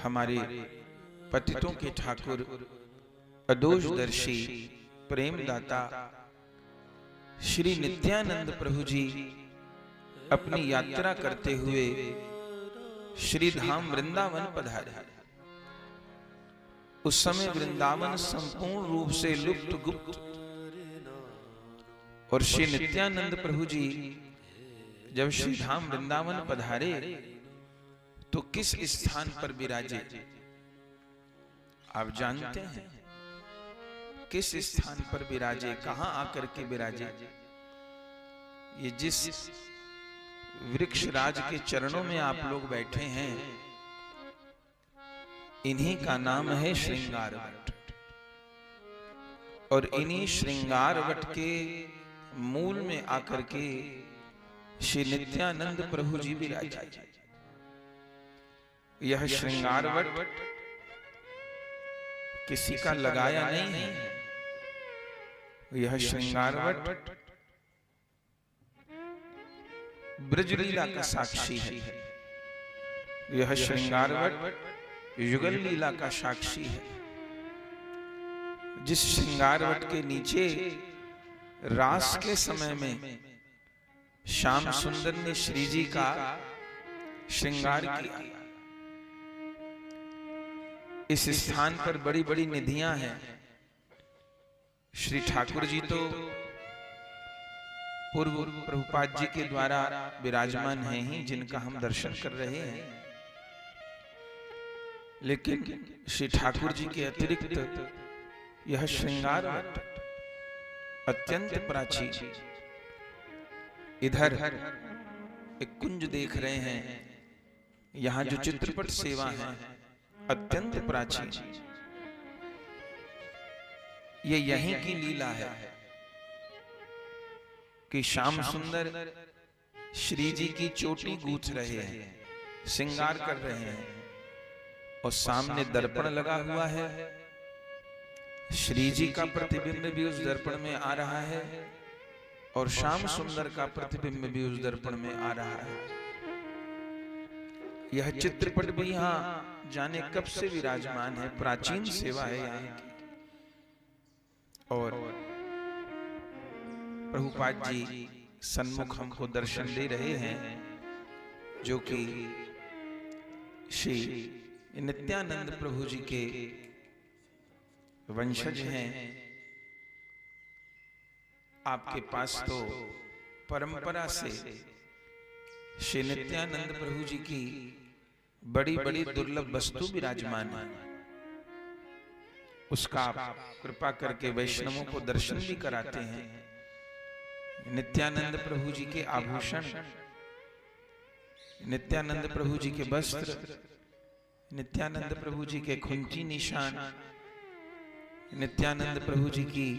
हमारे पतितों के ठाकुर अदोषदर्शी प्रेमदाता श्री नित्यानंद प्रभु जी अपनी यात्रा करते हुए श्री धाम वृंदावन पधारे। उस समय वृंदावन संपूर्ण रूप से लुप्त गुप्त, और श्री नित्यानंद प्रभु जी जब श्री धाम वृंदावन पधारे तो किस स्थान पर विराजे आप जानते हैं? किस स्थान पर विराजे, कहां आकर के विराजे? ये जिस वृक्ष राज के चरणों में आप लोग बैठे हैं, इन्हीं का नाम है श्रृंगारवट। और इन्हीं श्रृंगारवट के मूल में आकर के श्री नित्यानंद प्रभु जी विराजे। यह श्रृंगारवट किसी का लगाया नहीं है, यह श्रृंगारवट ब्रजलीला का साक्षी है। यह श्रृंगारवट युगल लीला का साक्षी है। जिस श्रृंगारवट के नीचे रास के समय में श्याम सुंदर ने श्री जी का श्रृंगार किया। इस स्थान पर बड़ी बड़ी निधियां हैं। श्री ठाकुर जी तो पूर्व प्रभुपाद जी के द्वारा विराजमान हैं ही, जिनका हम दर्शन कर रहे हैं, लेकिन श्री ठाकुर जी के अतिरिक्त यह श्रृंगारवट अत्यंत प्राचीन। इधर एक कुंज देख रहे हैं, यहां जो चित्रपट सेवा है अत्यंत प्राचीन। ये यहीं की लीला है कि श्याम सुंदर श्री जी की चोटी गूंथ रहे हैं, श्रृंगार कर रहे हैं, और सामने दर्पण लगा हुआ है। श्री जी का प्रतिबिंब भी उस दर्पण में आ रहा है और श्याम सुंदर का प्रतिबिंब भी उस दर्पण में आ रहा है। यह चित्रपट भी यहाँ जाने कब से विराजमान है, प्राचीन सेवा है यहाँ की। और प्रभुपाद जी सन्मुख हमको दर्शन दे रहे हैं, जो कि श्री नित्यानंद प्रभु जी के वंशज हैं। आपके पास तो परंपरा से श्री नित्यानंद प्रभु जी की बड़ी बड़ी दुर्लभ वस्तु विराजमान है। उसका आप कृपा करके वैष्णवों को दर्शन भी कराते हैं। नित्यानंद प्रभु जी के आभूषण, नित्यानंद प्रभु जी के वस्त्र, नित्यानंद प्रभु जी के खुंटी निशान, नित्यानंद प्रभु जी की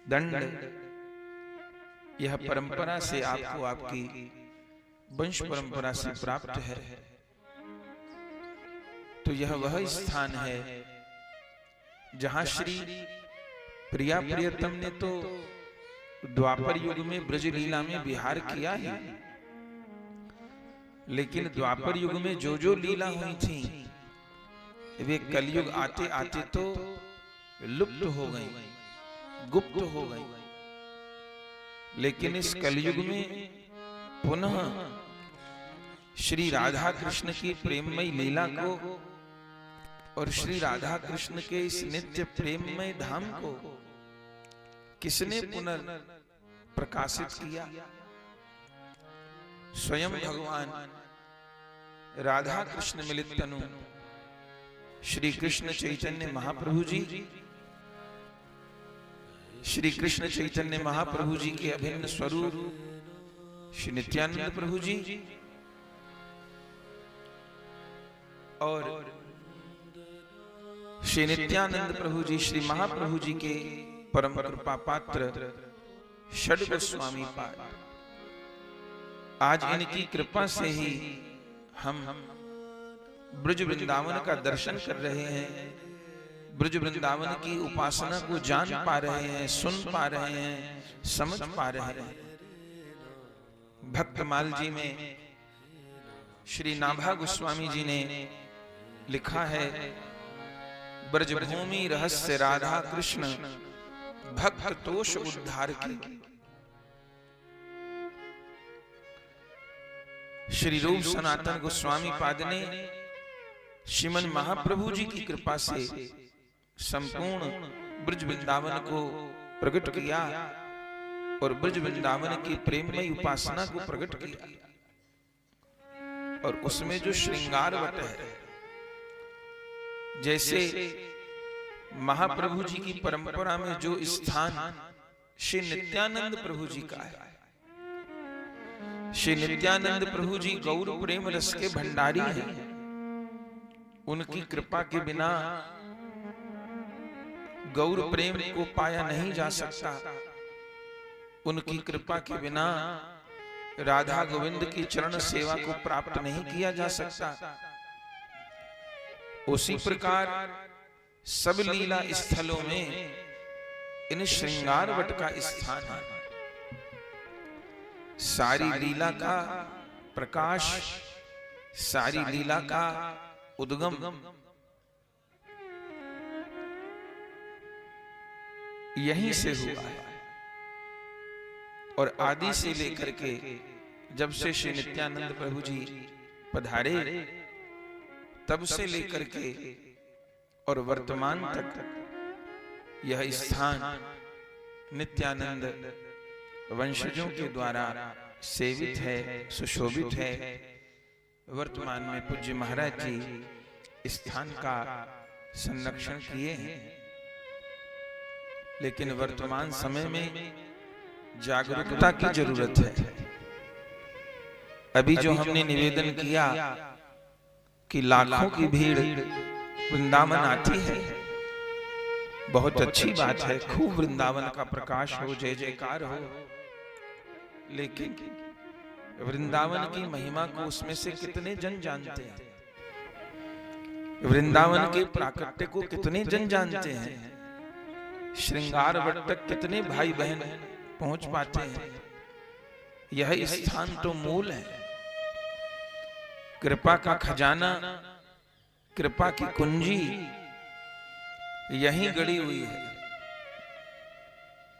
दंड, यह परंपरा से आपको आपकी वंश परंपरा से प्राप्त है। तो यह वह स्थान है जहां श्री प्रिया प्रियतम ने तो द्वापर युग में ब्रज लीला में विहार किया ही, लेकिन द्वापर युग में जो जो लीला हुई थी वे कलयुग आते आते तो लुप्त हो गई, गुप्त हो गई। लेकिन इस कलयुग में पुनः श्री राधा कृष्ण की प्रेममय लीला को और श्री राधा कृष्ण के इस नित्य प्रेममय धाम को किसने पुनर्प्रकाशित किया? स्वयं भगवान राधा कृष्ण मिलित तनु श्री कृष्ण चैतन्य महाप्रभु जी, श्री कृष्ण चैतन्य महाप्रभु जी के अभिन्न स्वरूप श्री नित्यानंद प्रभु जी और श्री नित्यानंद प्रभु जी श्री महाप्रभु जी के परम कृपा पात्र षड गोस्वामी पाद। आज इनकी कृपा से ही हम ब्रज वृंदावन का दर्शन कर रहे हैं, ब्रज वृंदावन की उपासना को जान पा रहे हैं, सुन पा रहे हैं, समझ पा रहे हैं। भक्तमाल जी में श्री नाभा गोस्वामी जी ने लिखा है, ब्रजभूमि रहस्य राधा कृष्ण भक्त तोष उद्धार की। श्री रूप सनातन गोस्वामी पाद ने श्रीमन महाप्रभु जी की कृपा से संपूर्ण ब्रज वृंदावन को प्रकट किया और ब्रज वृंदावन की प्रेममय उपासना को प्रकट किया। और उसमें जो श्रृंगार वट है, जैसे महाप्रभु जी की परंपरा में जो स्थान श्री नित्यानंद प्रभु जी का है, श्री नित्यानंद प्रभु जी गौर प्रेम रस के भंडारी हैं। उनकी कृपा के बिना गौर प्रेम को पाया नहीं जा सकता। उनकी कृपा के बिना राधा गोविंद की चरण सेवा को प्राप्त नहीं किया जा सकता। उसी प्रकार सब लीला स्थलों में इन श्रृंगार वट का स्थान है। सारी लीला का प्रकाश, सारी लीला का उद्गम यहीं से हुआ है। और आदि से लेकर के जब से श्री नित्यानंद प्रभु जी पधारे, तब से लेकर के और वर्तमान तक यह स्थान नित्यानंद वंशजों के द्वारा सेवित है, सुशोभित है। वर्तमान में पूज्य महाराज जी स्थान का संरक्षण किए हैं, लेकिन वर्तमान समय में जागरूकता की जरूरत है। अभी जो हमने निवेदन किया कि लाखों की भीड़ वृंदावन आती है, बहुत अच्छी बात है। खूब वृंदावन का प्रकाश हो, जय जयकार हो, लेकिन वृंदावन की महिमा को उसमें से कितने जन जानते हैं? वृंदावन के प्राकट्य को कितने जन जानते हैं? श्रृंगार वट तक कितने भाई बहन पहुंच पाते हैं? यह स्थान तो मूल है। कृपा का खजाना, कृपा की कुंजी यहीं गड़ी हुई है।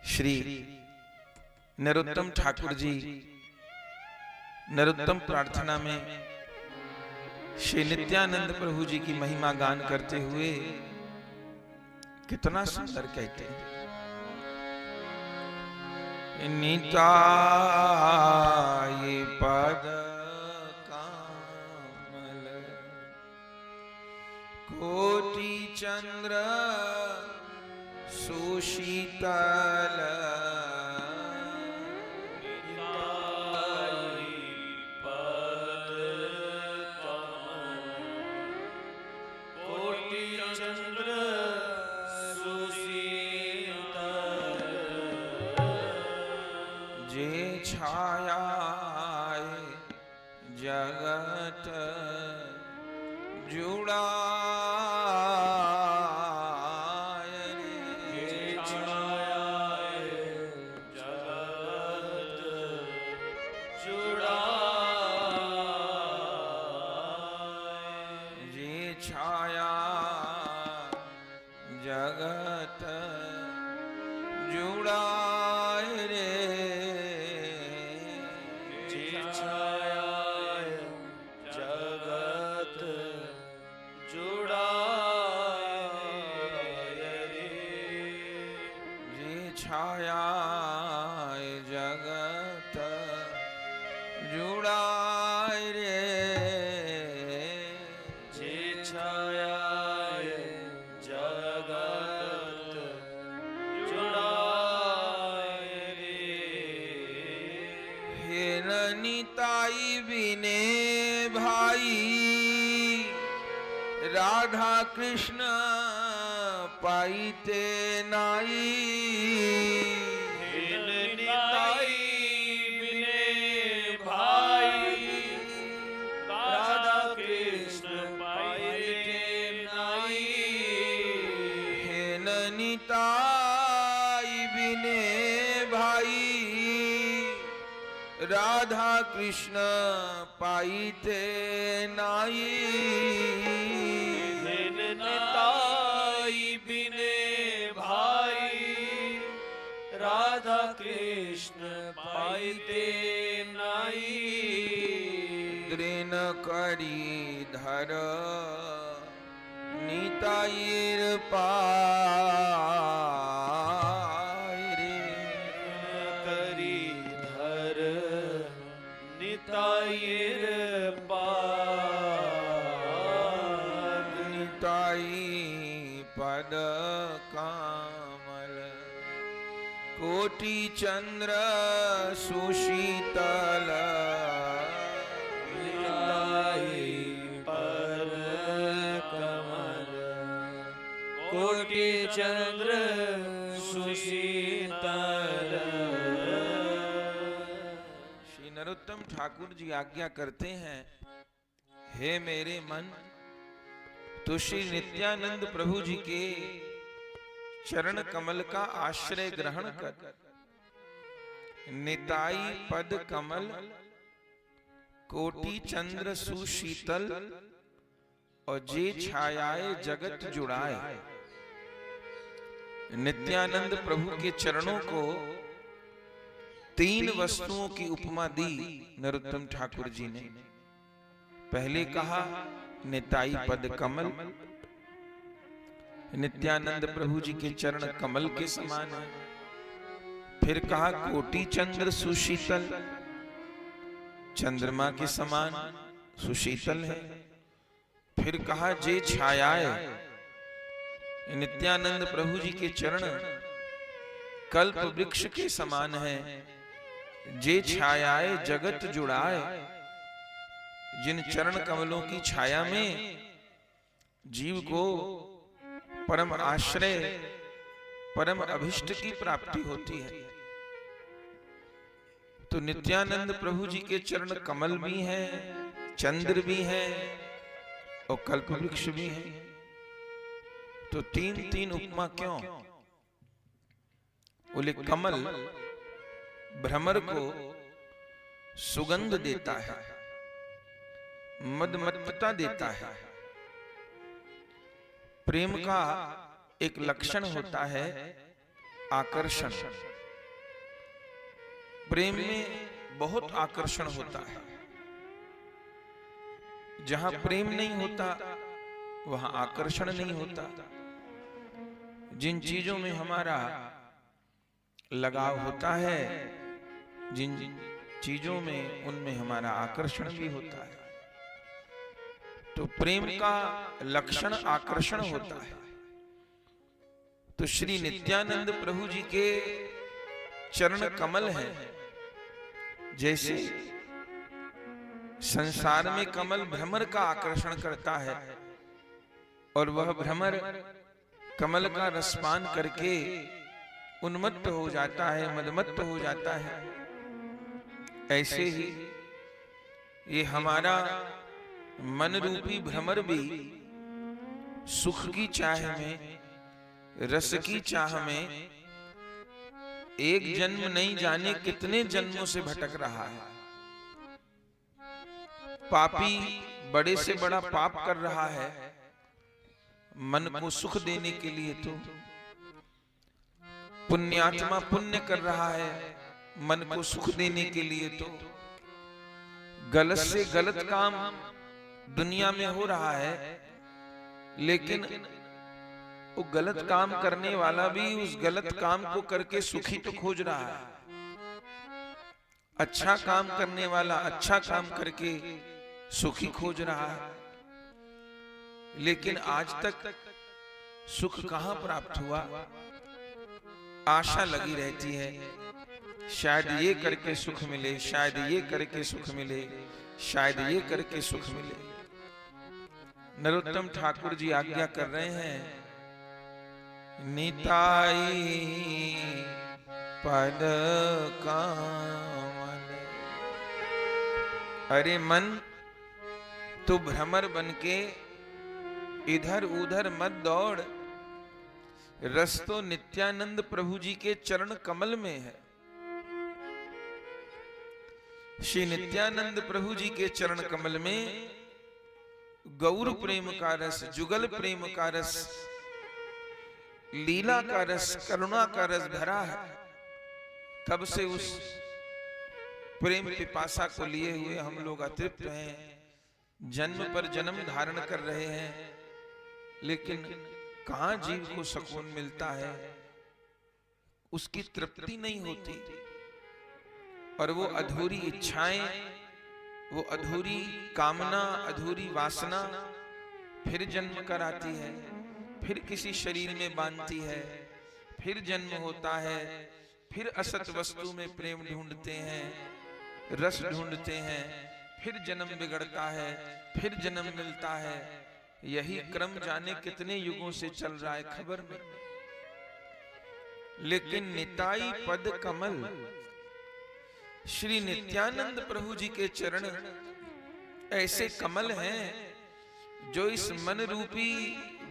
श्री नरोत्तम ठाकुर जी नरोत्तम प्रार्थना में श्री नित्यानंद प्रभु जी की महिमा गान करते हुए कितना सुंदर कहते हैं, निताय पद कमल कोटि चंद्र सुशीतल जगत जुड़ा जे छाया जगत जुड़ा निताई बिने भाई राधा कृष्ण पाईते नाई। निताई बिने भाई राधा कृष्ण पाईते नाई। निताई बिने भाई राधा कृष्ण पाईते नाई। करी धर निताईर पाय रे। करी धर निताईर पाद। निताई पद कामल कोटि चंद्र सुशीतल। निताई पद कमल कोटि चंद्र सुशीतल। श्री नरोत्तम ठाकुर जी आज्ञा करते हैं, हे मेरे मन, तो श्री नित्यानंद प्रभु जी के चरण कमल का आश्रय ग्रहण कर निताई पद कमल कोटि चंद्र सुशीतल और जे छायाए जगत जुड़ाए। नित्यानंद प्रभु के चरणों को 3 वस्तुओं की उपमा दी नरोत्तम ठाकुर जी ने। पहले कहा निताई पद कमल, नित्यानंद प्रभु जी के चरण कमल के समान है। फिर कहा कोटि चंद्र सुशीतल, चंद्रमा के समान सुशीतल है। फिर कहा जे छायाए, नित्यानंद प्रभु जी के चरण कल्प वृक्ष के समान है। जे छायाए जगत जुड़ाए, जिन चरण कमलों की छाया में जीव को परम आश्रय परम अभिष्ट की प्राप्ति होती है। तो नित्यानंद प्रभु जी के चरण कमल भी हैं, चंद्र भी हैं और कल्प वृक्ष भी हैं। तो 3 उपमा क्यों? बोले कमल भ्रमर को सुगंध देता है, मदमत्तता देता है। प्रेम का एक लक्षण होता है आकर्षण। प्रेम में बहुत आकर्षण होता है। जहां प्रेम नहीं होता वहां आकर्षण नहीं होता। जिन चीजों में हमारा लगाव होता है, जिन चीजों में उनमें हमारा आकर्षण भी होता है। तो प्रेम का लक्षण आकर्षण होता है। तो श्री नित्यानंद प्रभु जी के चरण कमल हैं। जैसे संसार में कमल भ्रमर का आकर्षण करता है और वह भ्रमर कमल का रसपान करके उन्मत्त हो जाता है, मदमत्त हो जाता है। ऐसे ही ये हमारा मन रूपी भ्रमर भी सुख की चाह में, रस की चाह में एक जन्म नहीं जाने कितने जन्मों से भटक रहा है। पापी बड़े से बड़ा पाप कर रहा है मन को सुख देने के लिए, तो पुण्यात्मा पुण्य कर रहा है मन को सुख देने के लिए। तो गलत से गलत काम दुनिया में हो रहा है, लेकिन वो गलत काम करने वाला भी उस गलत काम को करके सुखी तो खोज रहा है। अच्छा काम करने वाला अच्छा काम करके सुखी खोज रहा है, लेकिन आज तक सुख कहां प्राप्त हुआ? आशा लगी रहती है, शायद ये करके सुख मिले, शायद ये करके सुख मिले, शायद ये करके सुख मिले। नरोत्तम ठाकुर जी आज्ञा कर रहे हैं, निताई पद कामल। अरे मन, तू भ्रमर बनके इधर उधर मत दौड़। रस तो नित्यानंद प्रभु जी के चरण कमल में है। श्री नित्यानंद प्रभु जी के चरण कमल में गौर प्रेम का रस, जुगल प्रेम का रस, लीला का रस, करुणा का रस भरा है। तब से उस प्रेम पिपासा को लिए हुए हम लोग अतृप्त हैं, जन्म पर जन्म धारण कर रहे हैं, लेकिन कहां जीव को सुकून मिलता है, उसकी तृप्ति नहीं होती, और वो अधूरी इच्छाएं, वो अधूरी कामना, अधूरी वासना फिर जन्म कराती है, फिर किसी शरीर में बांधती है, फिर जन्म होता है, फिर असत वस्तु में प्रेम ढूंढते हैं, रस ढूंढते हैं, फिर जन्म बिगड़ता है, फिर जन्म मिलता है। यही क्रम जाने कितने युगों से चल रहा है, खबर नहीं। लेकिन निताई पद कमल, श्री नित्यानंद प्रभु जी के चरण ऐसे कमल हैं जो इस मन रूपी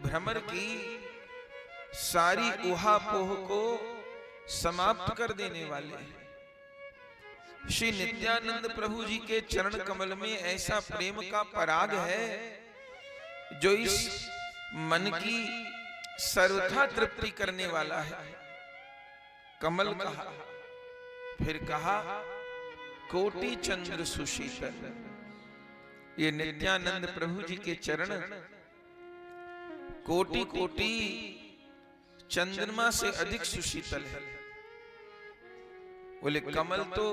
भ्रमर की सारी उहापोह को समाप्त कर देने वाले हैं। श्री नित्यानंद प्रभु जी के चरण कमल में ऐसा प्रेम का पराग है जो इस मन की सर्वथा तृप्ति करने वाला है। कमल कहा, फिर कहा कोटि चंद्र सुशीतल। ये नित्यानंद प्रभु जी के चरण कोटि कोटि चंद्रमा से अधिक सुशीतल है। बोले कमल तो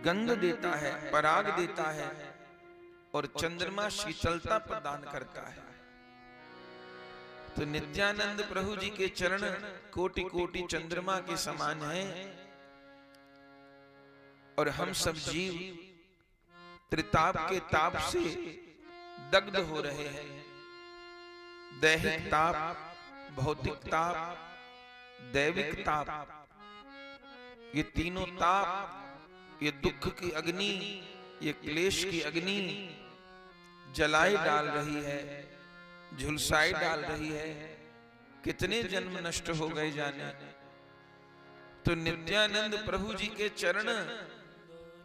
गंध देता है, पराग देता है, और चंद्रमा शीतलता प्रदान करता है। तो नित्यानंद प्रभु जी के चरण कोटि कोटि चंद्रमा के समान हैं, और हम सब जीव त्रिताप के ताप से दग्ध हो रहे हैं। दैहिक ताप, भौतिक ताप, दैविक ताप, ये तीनों ताप, ये दुख की अग्नि, ये क्लेश की अग्नि जलाए डाल रही है, झुलसाए डाल रही है। कितने जन्म नष्ट हो गए जाने। तो नित्यानंद प्रभु जी के चरण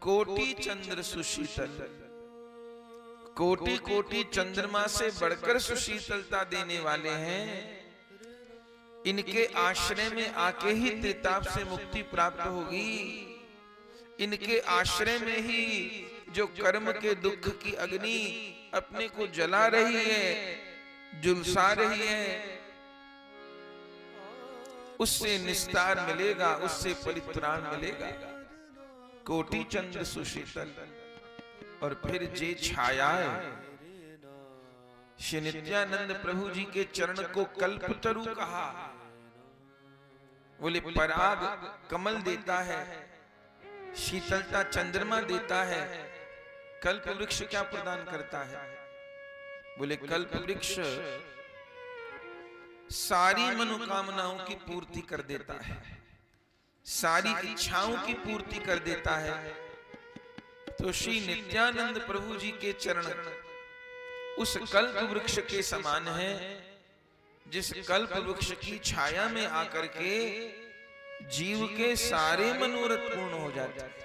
कोटि चंद्र सुशीतल, कोटि कोटि चंद्रमा से बढ़कर सुशीतलता देने वाले हैं। इनके आश्रय में आके ही त्रिताप से मुक्ति प्राप्त होगी। इनके आश्रय में ही जो कर्म के दुख की अग्नि अपने को जला रही है, झुलसा रही है, उससे निस्तार मिलेगा, उससे परित्राण मिलेगा। कोटि चंद्र सुशीतल। और फिर जे छायाए, श्री नित्यानंद प्रभु जी के चरण को कल्पतरु कहा। बोले पराग कमल देता है, शीतलता चंद्रमा देता है, कल्प वृक्ष क्या प्रदान करता है? बोले कल्प वृक्ष सारी मनोकामनाओं की पूर्ति कर देता है, सारी इच्छाओं की पूर्ति कर देता है। तो श्री नित्यानंद प्रभु जी के चरण उस कल्प वृक्ष के समान है, जिस कल्प वृक्ष की छाया में आकर के जीव के सारे मनोरथ पूर्ण हो जाते हैं।